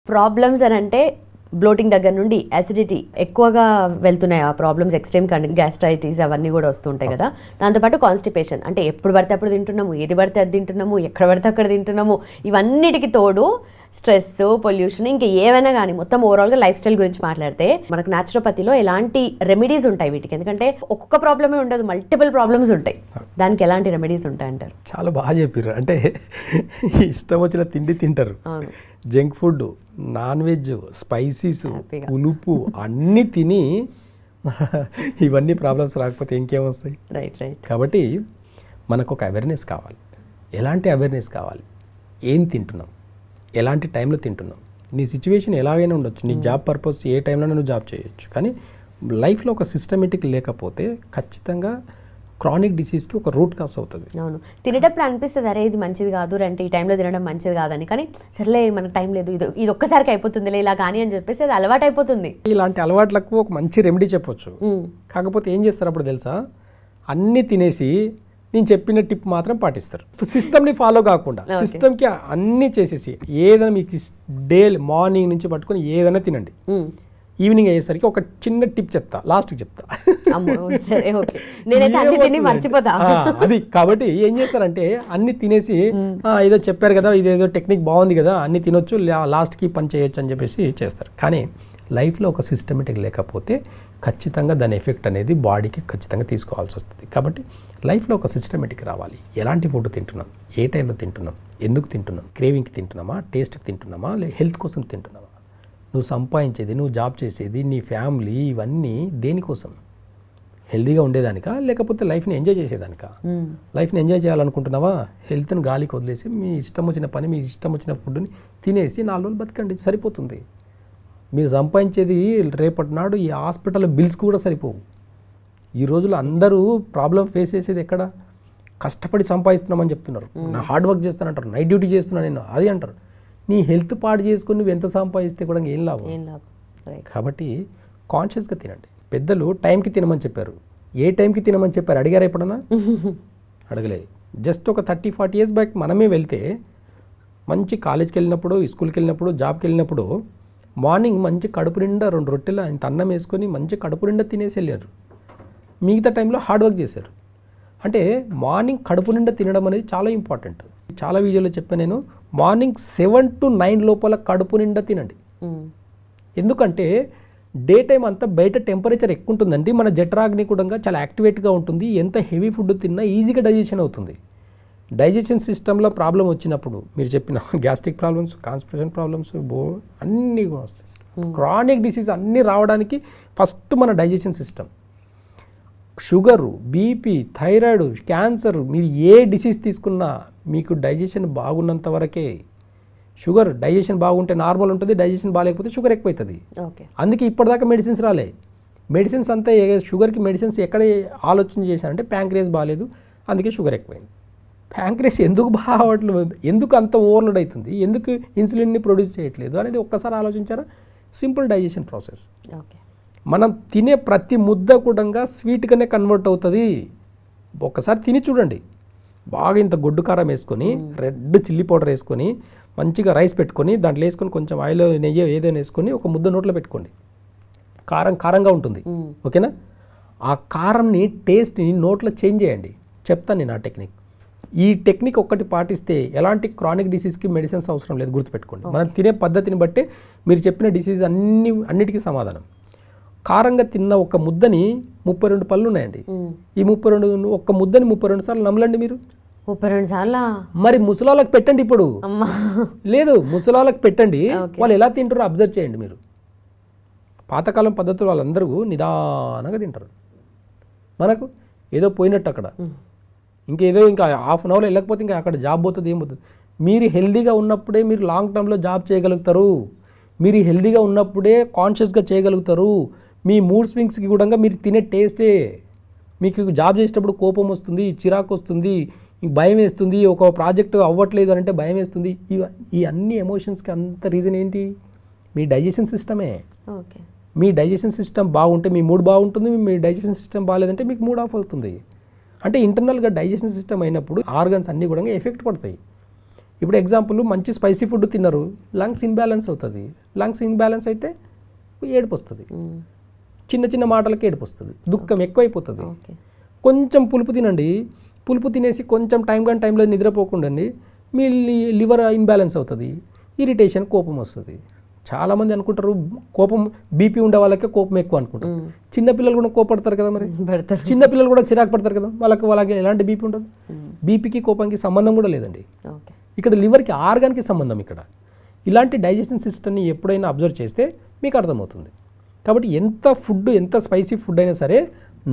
Problems అని అంటే bloating దగ్గర నుండి అసిడిటీ ఎక్కువగా వెళ్తున్నాయి. ఆ ప్రాబ్లమ్స్ ఎక్స్ట్రీమ్ గ్యాస్ట్రైటిస్ అవన్నీ కూడా వస్తుంటాయి కదా. దాంతోపాటు కాన్స్టిపేషన్, అంటే ఎప్పుడు పడితే అప్పుడు తింటున్నాము, ఏది పడితే అది తింటున్నాము, ఎక్కడ పడితే అక్కడ తింటున్నాము, ఇవన్నిటికి తోడు స్ట్రెస్, పొల్యూషన్, ఇంకా ఏమైనా కానీ మొత్తం ఓవరాల్గా లైఫ్ స్టైల్ గురించి మాట్లాడితే మనకు న్యాచురోపతిలో ఎలాంటి రెమెడీస్ ఉంటాయి వీటికి? ఎందుకంటే ఒక్కొక్క ప్రాబ్లమే ఉండదు, మల్టిపుల్ ప్రాబ్లమ్స్ ఉంటాయి. దానికి ఎలాంటి రెమెడీస్ ఉంటాయి అంటారు? చాలా బాగా చెప్పారు. అంటే ఇష్టం వచ్చిన తిండి తింటారు, junk food, non veg, spices, ఉలుపు అన్నీ తిని ఇవన్నీ ప్రాబ్లమ్స్ రాకపోతే ఇంకేమొస్తాయి? Right right. కాబట్టి మనకు ఒక అవేర్నెస్ కావాలి. ఎలాంటి అవేర్నెస్ కావాలి? ఏం తింటున్నాం, ఎలాంటి టైంలో తింటున్నాం. నీ సిచ్యువేషన్ ఎలాగైనా ఉండొచ్చు, నీ జాబ్ పర్పస్ ఏ టైంలో నువ్వు జాబ్ చేయొచ్చు, కానీ లైఫ్లో ఒక సిస్టమేటిక్ లేకపోతే ఖచ్చితంగా క్రానిక్ డిసీజ్కి ఒక రూట్ కాస్ అవుతుంది. అవును, తినేటప్పుడు అనిపిస్తుంది అరే ఇది మంచిది కాదు, అంటే ఈ టైంలో తినడం మంచిది కాదని, కానీ సర్లే మనకు టైం లేదు, ఇది ఒక్కసారికి అయిపోతుందిలే ఇలా కానీ అని చెప్పేసి అది అలవాటు అయిపోతుంది. ఇలాంటి అలవాట్లకు ఒక మంచి రెమెడీ చెప్పొచ్చు. కాకపోతే ఏం చేస్తారు అప్పుడు తెలుసా? అన్నీ తినేసి నేను చెప్పిన టిప్ మాత్రం పాటిస్తారు. సిస్టమ్ని ఫాలో కాకుండా సిస్టమ్కి అన్నీ చేసేసి ఏదైనా మీకు డే మార్నింగ్ నుంచి పట్టుకొని ఏదైనా తినండి, ఈవినింగ్ అయ్యేసరికి ఒక చిన్న టిప్ చెప్తా, లాస్ట్కి చెప్తా. అది కాబట్టి ఏం చేస్తారంటే అన్ని తినేసి ఏదో చెప్పారు కదా, ఇదేదో టెక్నిక్ బాగుంది కదా, అన్ని తినొచ్చు, లాస్ట్కి పని చేయొచ్చు అని చెప్పేసి చేస్తారు. కానీ లైఫ్లో ఒక సిస్టమేటిక్ లేకపోతే ఖచ్చితంగా దాని ఎఫెక్ట్ అనేది బాడీకి ఖచ్చితంగా తీసుకోవాల్సి వస్తుంది. కాబట్టి లైఫ్లో ఒక సిస్టమేటిక్ రావాలి. ఎలాంటి ఫుడ్ తింటున్నాం, ఏ టైంలో తింటున్నాం, ఎందుకు తింటున్నాం, క్రేవింగ్కి తింటున్నామా, టేస్ట్కి తింటున్నామా, హెల్త్ కోసం తింటున్నామా, నువ్వు సంపాదించేది, నువ్వు జాబ్ చేసేది, నీ ఫ్యామిలీ, ఇవన్నీ దేనికోసం? హెల్తీగా ఉండేదానికా లేకపోతే లైఫ్ని ఎంజాయ్ చేసేదానికా? లైఫ్ని ఎంజాయ్ చేయాలనుకుంటున్నావా? హెల్త్ని గాలికి వదిలేసి మీ ఇష్టం వచ్చిన పని, మీ ఇష్టం వచ్చిన ఫుడ్ని తినేసి 4 రోజులు బతకండి, సరిపోతుంది. మీరు సంపాదించేది రేపటి నాడు ఈ హాస్పిటల్ బిల్స్ కూడా సరిపోవు. ఈ రోజుల్లో అందరూ ప్రాబ్లం ఫేస్ చేసేది ఎక్కడ? కష్టపడి సంపాదిస్తున్నామని చెప్తున్నారు, నా హార్డ్ వర్క్ చేస్తానంటారు, నైట్ డ్యూటీ చేస్తున్నాను నేను అది అంటారు. నీ హెల్త్ పాడు చేసుకుని నువ్వు ఎంత సంపాదిస్తే కూడా ఏం లాభం? కాబట్టి కాన్షియస్గా తినండి. పెద్దలు టైంకి తినమని చెప్పారు. ఏ టైంకి తినమని చెప్పారు అడిగారా ఎప్పుడన్నా? అడగలేదు. జస్ట్ ఒక 30-40 years బ్యాక్ మనమే వెళ్తే మంచి కాలేజ్కి వెళ్ళినప్పుడు, స్కూల్కి వెళ్ళినప్పుడు, జాబ్కి వెళ్ళినప్పుడు మార్నింగ్ మంచి కడుపు నిండా 2 రొట్టెలు ఇంత అన్నం వేసుకొని మంచి కడుపు నిండా తినేసి వెళ్ళారు. మిగతా టైంలో హార్డ్ వర్క్ చేశారు. అంటే మార్నింగ్ కడుపు నిండా తినడం అనేది చాలా ఇంపార్టెంట్. చాలా వీడియోలో చెప్పాను నేను, మార్నింగ్ 7 to 9 లోపల కడుపు నిండా తినండి. ఎందుకంటే డే టైం అంతా బయట టెంపరేచర్ ఎక్కువ ఉంటుందండి, మన జఠరాగ్ని కూడా చాలా యాక్టివేట్గా ఉంటుంది. ఎంత హెవీ ఫుడ్ తిన్నా ఈజీగా డైజెషన్ అవుతుంది. డైజెషన్ సిస్టంలో ప్రాబ్లం వచ్చినప్పుడు మీరు చెప్పిన గ్యాస్ట్రిక్ ప్రాబ్లమ్స్, కాన్స్టిపేషన్ ప్రాబ్లమ్స్, అన్నీ కూడా వస్తాయి. క్రానిక్ డిసీజ్ అన్నీ రావడానికి ఫస్ట్ మన digestion system. Sugar, BP, thyroid, cancer, మీరు ఏ డిసీజ్ తీసుకున్నా మీకు డైజెషన్ బాగున్నంత వరకే. షుగర్ డైజెషన్ బాగుంటే నార్మల్ ఉంటుంది, డైజెషన్ బాగాలేకపోతే షుగర్ ఎక్కువవుతుంది. అందుకే ఇప్పటిదాకా మెడిసిన్స్ రాలే. మెడిసిన్స్ అంతా షుగర్కి మెడిసిన్స్ ఎక్కడ ఆలోచన చేశారంటే ప్యాంక్రియాస్ బాగాలేదు అందుకే షుగర్ ఎక్కువైంది. ప్యాంక్రియాస్ ఎందుకు బాగవట్లేదు, ఎందుకు అంత ఓవర్లోడ్ అవుతుంది, ఎందుకు ఇన్సులిన్ని ప్రొడ్యూస్ చేయట్లేదు అనేది ఒక్కసారి ఆలోచించారా? Simple digestion process. మనం తినే ప్రతి ముద్ద కూడా స్వీట్గానే కన్వర్ట్ అవుతుంది. ఒక్కసారి తిని చూడండి. బాగా ఇంత గొడ్డు కారం వేసుకొని, రెడ్ చిల్లీ పౌడర్ వేసుకొని, మంచిగా రైస్ పెట్టుకొని దాంట్లో వేసుకొని కొంచెం ఆయిల్, నెయ్యి ఏదైనా వేసుకొని ఒక ముద్ద నోట్లో పెట్టుకోండి. కారం కారంగా ఉంటుంది, ఓకేనా? ఆ కారంని, టేస్ట్ని నోట్లో చేంజ్ చేయండి. చెప్తాను నేను ఆ టెక్నిక్. ఈ టెక్నిక్ ఒక్కటి పాటిస్తే ఎలాంటి క్రానిక్ డిసీజ్కి మెడిసిన్స్ అవసరం లేదు, గుర్తుపెట్టుకోండి. మనం తినే పద్ధతిని బట్టే మీరు చెప్పిన డిసీజ్ అన్నిటికీ సమాధానం. కారంగా తిన్న ఒక ముద్దని 32 పళ్ళు ఉన్నాయండి. ఈ 32 ఒక్క ముద్దని 32 సార్లు నమలండి మీరు. 32 సార్లు? మరి ముసలాళ్ళకి పెట్టండి. ఇప్పుడు లేదు, ముసలాళ్ళకి పెట్టండి, వాళ్ళు ఎలా తింటారో అబ్జర్వ్ చేయండి మీరు. పాతకాలం పద్ధతులు వాళ్ళందరూ నిదానంగా తింటారు. మనకు ఏదో పోయినట్టు అక్కడ, ఇంకేదో ఇంకా హాఫ్ అన్ అవర్లో వెళ్ళకపోతే ఇంకా అక్కడ జాబ్ పోతుంది, ఏమవుతుంది. మీరు హెల్దీగా ఉన్నప్పుడే మీరు లాంగ్ టర్మ్లో జాబ్ చేయగలుగుతారు. మీరు హెల్దీగా ఉన్నప్పుడే కాన్షియస్గా చేయగలుగుతారు. మీ మూడ్ స్వింగ్స్కి కూడా మీరు తినే టేస్టే. మీకు జాబ్ చేసేటప్పుడు కోపం వస్తుంది, చిరాకు వస్తుంది, భయం వేస్తుంది, ఒక ప్రాజెక్టు అవ్వట్లేదు అంటే భయం వేస్తుంది. ఈ అన్ని ఎమోషన్స్కి అంత రీజన్ ఏంటి? మీ డైజెషన్ సిస్టమే. మీ డైజెషన్ సిస్టమ్ బాగుంటే మీ మూడ్ బాగుంటుంది, మీ డైజెషన్ సిస్టమ్ బాగాలేదంటే మీకు మూడ్ ఆఫ్ అవుతుంది. అంటే ఇంటర్నల్గా డైజెషన్ సిస్టమ్ అయినప్పుడు ఆర్గన్స్ అన్నీ కూడా ఎఫెక్ట్ పడతాయి. ఇప్పుడు ఎగ్జాంపుల్ మంచి స్పైసీ ఫుడ్ తిన్నారు, లంగ్స్ ఇన్బ్యాలెన్స్ అవుతుంది. లంగ్స్ ఇన్బ్యాలెన్స్ అయితే ఏడుపు వస్తుంది, చిన్న చిన్న మాటలకి ఏడుపు వస్తుంది, దుఃఖం ఎక్కువైపోతుంది. కొంచెం పులుపు తినండి, పులుపు తినేసి కొంచెం టైంలో నిద్రపోకుండా మీ లివర్ ఇన్బ్యాలెన్స్ అవుతుంది, ఇరిటేషన్, కోపం వస్తుంది. చాలామంది అనుకుంటారు కోపం బీపీ ఉండే వాళ్ళకే కోపం ఎక్కువ అనుకుంటారు. చిన్నపిల్లలు కూడా కోపడతారు కదా, మరి చిన్నపిల్లలు కూడా చిరాకు పడతారు కదా, వాళ్ళకి ఎలాంటి బీపీ ఉండదు. బీపీకి కోపానికి సంబంధం కూడా లేదండి. ఇక్కడ లివర్కి ఆర్గాన్కి సంబంధం. ఇక్కడ ఇలాంటి డైజెషన్ సిస్టమ్ని ఎప్పుడైనా అబ్జర్వ్ చేస్తే మీకు అర్థమవుతుంది. కాబట్టి ఎంత స్పైసీ ఫుడ్ అయినా సరే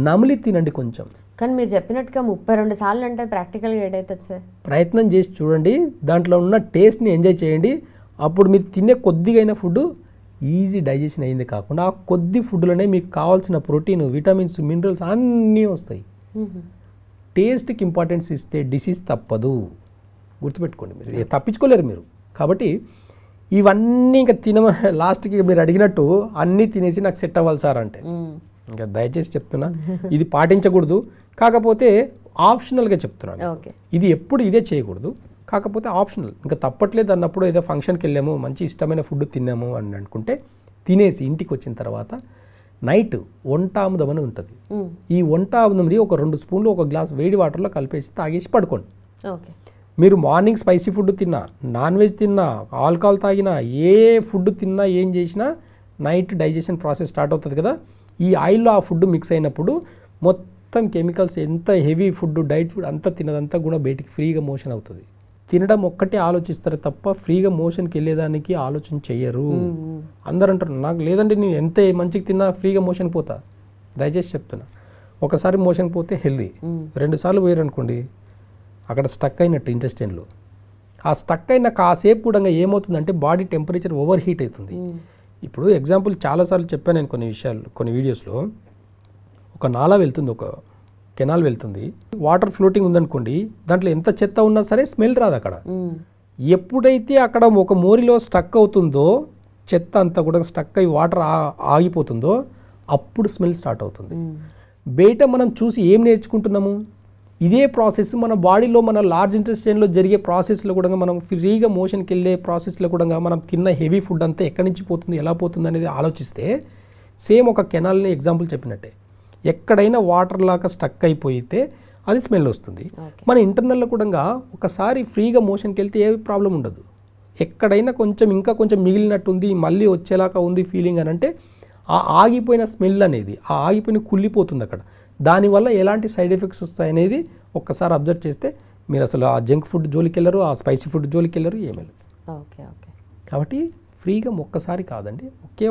నమిలి తినండి కొంచెం. కానీ మీరు చెప్పినట్టుగా 32 సార్లు అంటే ప్రాక్టికల్గా ఏదైతుంది సార్? ప్రయత్నం చేసి చూడండి, దాంట్లో ఉన్న టేస్ట్ని ఎంజాయ్ చేయండి. అప్పుడు మీరు తినే కొద్దిగా అయిన ఫుడ్ ఈజీ డైజెషన్ అయింది కాకుండా ఆ కొద్ది ఫుడ్లోనే మీకు కావాల్సిన ప్రోటీన్, విటమిన్స్, మినరల్స్ అన్నీ వస్తాయి. టేస్ట్కి ఇంపార్టెన్స్ ఇస్తే డిసీజ్ తప్పదు, గుర్తుపెట్టుకోండి. మీరు తప్పించుకోలేరు మీరు. కాబట్టి ఇవన్నీ ఇంకా లాస్ట్కి మీరు అడిగినట్టు అన్నీ తినేసి నాకు సెట్ అవ్వాలి సార్ అంటే ఇంకా దయచేసి చెప్తున్నా, ఇది పాటించకూడదు. కాకపోతే ఆప్షనల్గా చెప్తున్నాను, ఇది ఎప్పుడు ఇదే చేయకూడదు. కాకపోతే ఆప్షనల్, ఇంకా తప్పట్లేదు అన్నప్పుడు ఏదో ఫంక్షన్కి వెళ్ళాము, మంచి ఇష్టమైన ఫుడ్ తిన్నాము అని అనుకుంటే తినేసి ఇంటికి వచ్చిన తర్వాత నైట్ వంటాముదం అని ఉంటుంది. ఈ వంటాముదంని ఒక 2 స్పూన్లు ఒక గ్లాస్ వేడి వాటర్లో కలిపేసి తాగేసి పడుకోండి. మీరు మార్నింగ్ స్పైసీ ఫుడ్ తిన్నా, నాన్ వెజ్ తిన్నా, ఆల్కహాల్ తాగినా, ఏ ఫుడ్ తిన్నా, ఏం చేసినా నైట్ డైజెషన్ ప్రాసెస్ స్టార్ట్ అవుతుంది కదా. ఈ ఆయిల్లో ఆ ఫుడ్ మిక్స్ అయినప్పుడు మొత్తం కెమికల్స్, ఎంత హెవీ ఫుడ్, డైట్ ఫుడ్ అంతా తినదంతా కూడా బయటికి ఫ్రీగా మోషన్ అవుతుంది. తినడం ఒక్కటే ఆలోచిస్తారు తప్ప ఫ్రీగా మోషన్కి వెళ్ళేదానికి ఆలోచన చెయ్యరు. అందరూ అంటారు నాకు లేదండి, నేను ఎంత మంచిగా తిన్నా ఫ్రీగా మోషన్ పోతా. దయచేసి చెప్తున్నా, ఒకసారి మోషన్ పోతే హెల్దీ, 2 సార్లు పోయారు అనుకోండి అక్కడ స్టక్ అయినట్టు ఇంటెస్టైన్లో. ఆ స్టక్ అయిన కాసేపు కూడా ఏమవుతుందంటే బాడీ టెంపరేచర్ ఓవర్ హీట్ అవుతుంది. ఇప్పుడు ఎగ్జాంపుల్ చాలాసార్లు చెప్పాను నేను కొన్ని వీడియోస్లో. ఒక నాలా వెళ్తుంది, ఒక కెనాల్ వెళ్తుంది, వాటర్ ఫ్లోటింగ్ ఉందనుకోండి, దాంట్లో ఎంత చెత్త ఉన్నా సరే స్మెల్ రాదు అక్కడ. ఎప్పుడైతే అక్కడ ఒక మోరిలో స్టక్ అవుతుందో, చెత్త అంతా కూడా స్టక్ అయ్యి వాటర్ ఆగిపోతుందో అప్పుడు స్మెల్ స్టార్ట్ అవుతుంది. బయట మనం చూసి ఏం నేర్చుకుంటున్నాము, ఇదే ప్రాసెస్ మన బాడీలో, మన లార్జ్ ఇంటెస్టైన్లో జరిగే ప్రాసెస్లో కూడా, మనం ఫ్రీగా మోషన్కి వెళ్ళే ప్రాసెస్లో కూడా మనం తిన్న హెవీ ఫుడ్ అంతా ఎక్కడి నుంచి పోతుంది, ఎలా పోతుంది అనేది ఆలోచిస్తే సేమ్ ఒక కెనాల్ని ఎగ్జాంపుల్ చెప్పినట్టే. ఎక్కడైనా వాటర్ లాగా స్టక్ అయిపోయితే అది స్మెల్ వస్తుంది. మన ఇంటర్నల్లో కూడా ఒకసారి ఫ్రీగా మోషన్కి వెళ్తే ఏ ప్రాబ్లం ఉండదు. ఎక్కడైనా ఇంకా కొంచెం మిగిలినట్టుంది, మళ్ళీ వచ్చేలాగా ఉంది ఫీలింగ్ అని అంటే ఆ ఆగిపోయిన స్మెల్ అనేది, ఆ ఆగిపోయిన కుళ్ళిపోతుంది అక్కడ. దానివల్ల ఎలాంటి సైడ్ ఎఫెక్ట్స్ వస్తాయనేది ఒక్కసారి అబ్జర్వ్ చేస్తే మీరు అసలు ఆ జంక్ ఫుడ్ జోలికి వెళ్ళరు, ఆ స్పైసీ ఫుడ్ జోలికి వెళ్ళరు, ఏమీ. కాబట్టి ఫ్రీగా ఒక్కసారి కాదండి,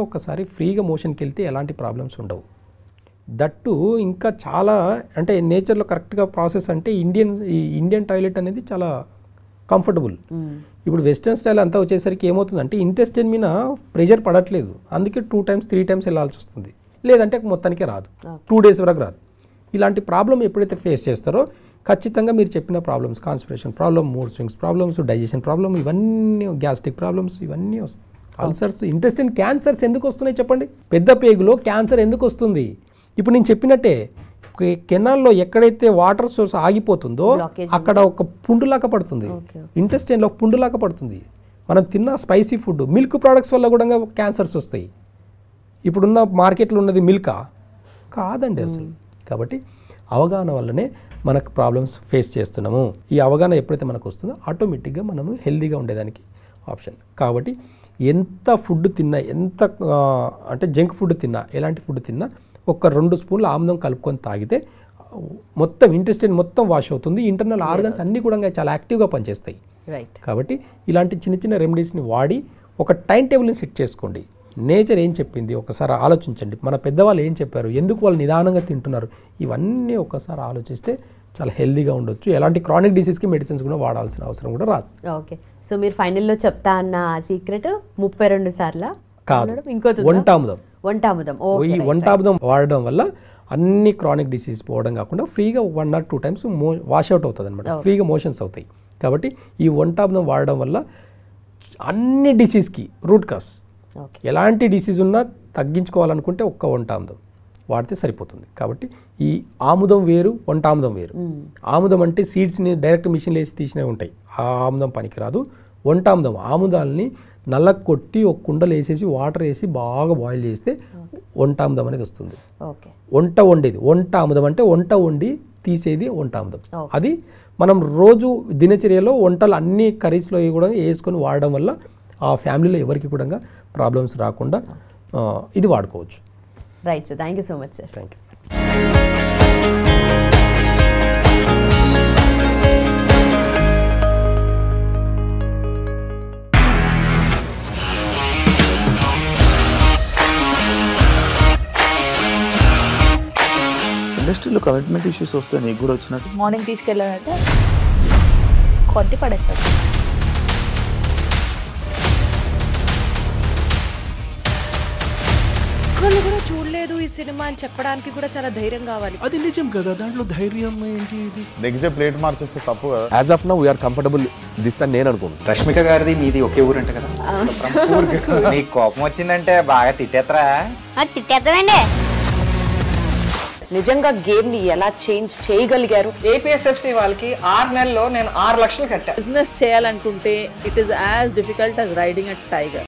ఒక్కసారి ఫ్రీగా మోషన్కి వెళ్తే ఎలాంటి ప్రాబ్లమ్స్ ఉండవు. దట్టు ఇంకా చాలా అంటే నేచర్లో కరెక్ట్గా ప్రాసెస్ అంటే ఇండియన్ టాయిలెట్ అనేది చాలా కంఫర్టబుల్. ఇప్పుడు వెస్టర్న్ స్టైల్ అంతా వచ్చేసరికి ఏమవుతుందంటే ఇంటెస్టైన్ మీద ప్రెషర్ పడట్లేదు, అందుకే 2 times 3 times వెళ్ళాల్సి వస్తుంది. లేదంటే మొత్తానికి రాదు, 2 days వరకు రాదు. ఇలాంటి ప్రాబ్లం ఎప్పుడైతే ఫేస్ చేస్తారో ఖచ్చితంగా మీరు చెప్పిన problems, constipation problem, mood swings problems, digestion problem, ఇవన్నీ గ్యాస్ట్రిక్ ప్రాబ్లమ్స్ ఇవన్నీ వస్తాయి. అల్సర్స్, ఇంటెస్టైన్ క్యాన్సర్స్ ఎందుకు వస్తున్నాయి చెప్పండి? పెద్ద పేగులో క్యాన్సర్ ఎందుకు వస్తుంది? ఇప్పుడు నేను చెప్పినట్టే కెనాల్లో ఎక్కడైతే వాటర్ సోర్స్ ఆగిపోతుందో అక్కడ ఒక పుండులాగా పడుతుంది, ఇంటెస్టైన్లో పుండులాగా పడుతుంది. మనం తిన్న స్పైసీ ఫుడ్, మిల్క్ ప్రోడక్ట్స్ వల్ల కూడా క్యాన్సర్స్ వస్తాయి. ఇప్పుడున్న మార్కెట్లో ఉన్నది మిల్కా కాదండి అసలు. కాబట్టి అవగాహన వల్లనే మనకు ప్రాబ్లమ్స్ ఫేస్ చేస్తున్నాము. ఈ అవగాహన ఎప్పుడైతే మనకు వస్తుందో ఆటోమేటిక్గా మనము హెల్తీగా ఉండేదానికి ఆప్షన్. కాబట్టి ఎంత ఫుడ్ తిన్నా, అంటే జంక్ ఫుడ్ తిన్నా, ఎలాంటి ఫుడ్ తిన్నా ఒక 2 స్పూన్ల ఆమ్లం కలుపుకొని తాగితే మొత్తం ఇంటెస్టైన్ మొత్తం వాష్ అవుతుంది. ఇంటర్నల్ ఆర్గన్స్ అన్నీ కూడా చాలా యాక్టివ్గా పనిచేస్తాయి. కాబట్టి ఇలాంటి చిన్న చిన్న రెమెడీస్ని వాడి ఒక టైం టేబుల్ని సెట్ చేసుకోండి. నేచర్ ఏం చెప్పింది ఒకసారి ఆలోచించండి, మన పెద్దవాళ్ళు ఏం చెప్పారు, ఎందుకు వాళ్ళు నిదానంగా తింటున్నారు, ఇవన్నీ ఒకసారి ఆలోచిస్తే చాలా హెల్తీగా ఉండొచ్చు. ఎలాంటి క్రానిక్ డిసీజ్కి మెడిసిన్స్ కూడా వాడాల్సిన అవసరం కూడా రాదు. ఓకే, సో మీరు ఫైనల్లో చెప్తా అన్న సీక్రెట్ 32 సార్లు కాదు, వంటాముదం. ఈ వంటాముదం వాడడం వల్ల అన్ని క్రానిక్ డిసీజ్ పోవడం కాకుండా ఫ్రీగా 1 or 2 times వాష్అవుట్ అవుతుంది అనమాట, ఫ్రీగా మోషన్స్ అవుతాయి. కాబట్టి ఈ వంటాముదం వాడడం వల్ల అన్ని డిసీజ్కి రూట్ కాస్, ఎలాంటి డిసీజ్ ఉన్నా తగ్గించుకోవాలనుకుంటే ఒక్క వంటాముదం వాడితే సరిపోతుంది. కాబట్టి ఈ ఆముదం వేరు, వంట ఆముదం వేరు. ఆముదం అంటే సీడ్స్ని డైరెక్ట్ మిషన్లో వేసి తీసినవి ఉంటాయి, ఆ ఆముదం పనికిరాదు. వంట ఆముదం ఆముదాలని నల్లకు కొట్టి ఒక కుండలు వేసేసి వాటర్ వేసి బాగా బాయిల్ చేస్తే వంట ఆముదం అనేది వస్తుంది. వంట వండేది వంట ఆముదం అంటే వంట వండి తీసేది వంట ఆముదం. అది మనం రోజు దినచర్యలో వంటలు అన్ని కర్రీస్లో కూడా వేసుకొని వాడడం వల్ల ఆ ఫ్యామిలీలో ఎవరికి కూడా ప్రాబ్లమ్స్ రాకుండా ఇది వాడుకోవచ్చు. Right sir, thank you so much sir. Thank you. ఇండస్ట్రీలో కమిట్మెంట్ ఇష్యూస్ వస్తే నీకు కూడా వచ్చినట్టు? మార్నింగ్ తీసుకెళ్ళానంటే కొట్టి పడేసాడు. ఒక్కళ్ళు కూడా చూడలేదు ఈ సినిమా అని చెప్పడానికి కూడా చాలా ధైర్యం కావాలి. అది నిజం కదా, దాంట్లో ధైర్యం ఏంటి? ఇది నెక్స్ట్ డే ప్లేట్ మార్చేస్తే తప్పు కదా. As of now we are comfortable this అని నేను అనుకుంటున్నాను. రష్మిక గారిది మీది ఒకే ఊరు అంట కదా? నీకు కోపం వచ్చిందంటే బాగా తిట్టేత్తరా? తిట్టేద్దామండి. నిజంగా గేమ్ ని ఎలా చేంజ్ చేయగలిగారు? ఏపీఎస్ఎఫ్సి వాళ్ళకి 6 నెలల్లో నేను 6 లక్షలు కట్టా. బిజినెస్ చేయాలనుకుంటే it is as difficult as riding a tiger.